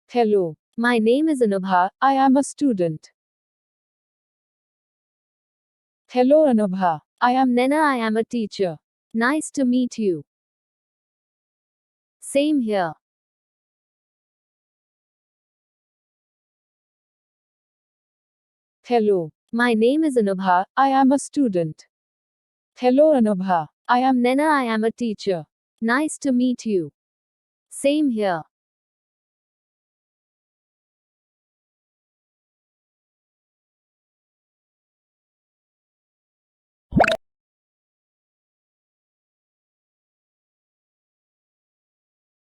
Hello, my name is Anubha. I am a student. Hello, Anubha. I am Nena. I am a teacher. Nice to meet you. Same here. Hello, my name is Anubha. I am a student. Hello, Anubha. I am Nena. I am a teacher. Nice to meet you. Same here.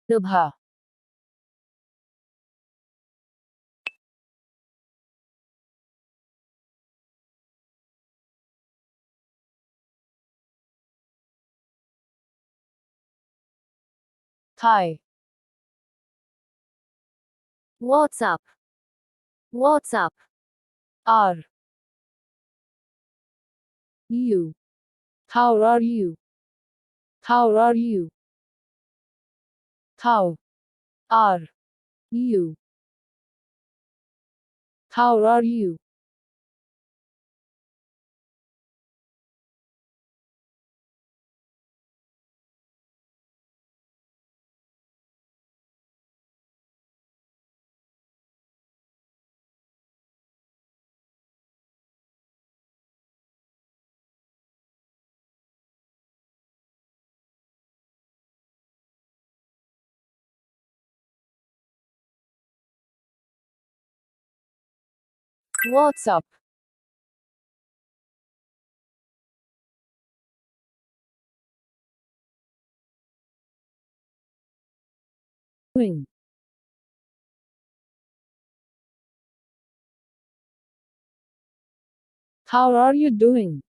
Anubha. Hi. What's up? What's up? Are you? How are you? How are you? How are you? How are you? What's up? Doing? How are you doing?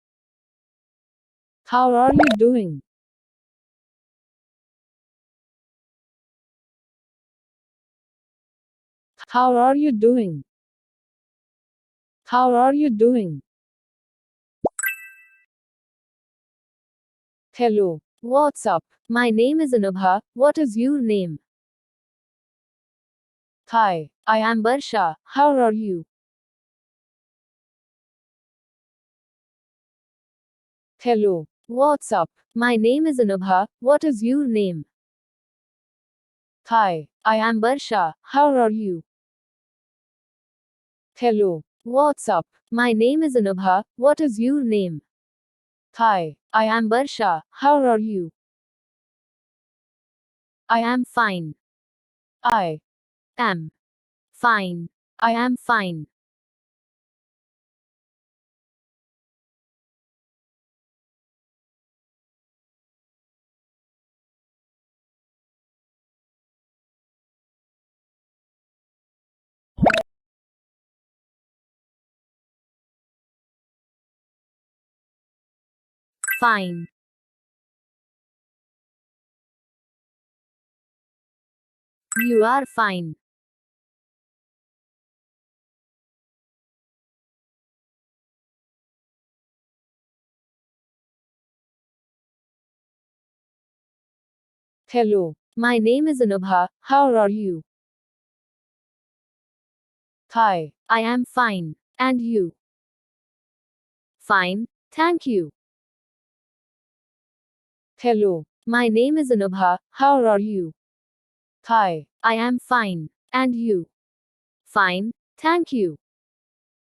How are you doing? How are you doing? How are you doing? Hello. What's up? My name is Anubha. What is your name? Hi. I am Barsha. How are you? Hello. What's up? My name is Anubha. What is your name? Hi. I am Barsha. How are you? Hello. What's up? My name is Anubha. What is your name? Hi. I am Barsha. How are you? I am fine. I am fine. I am fine. Fine. You are fine. Hello. My name is Anubha. How are you? Hi. I am fine. And you? Fine. Thank you. Hello. My name is Anubha. How are you? Hi. I am fine. And you? Fine. Thank you.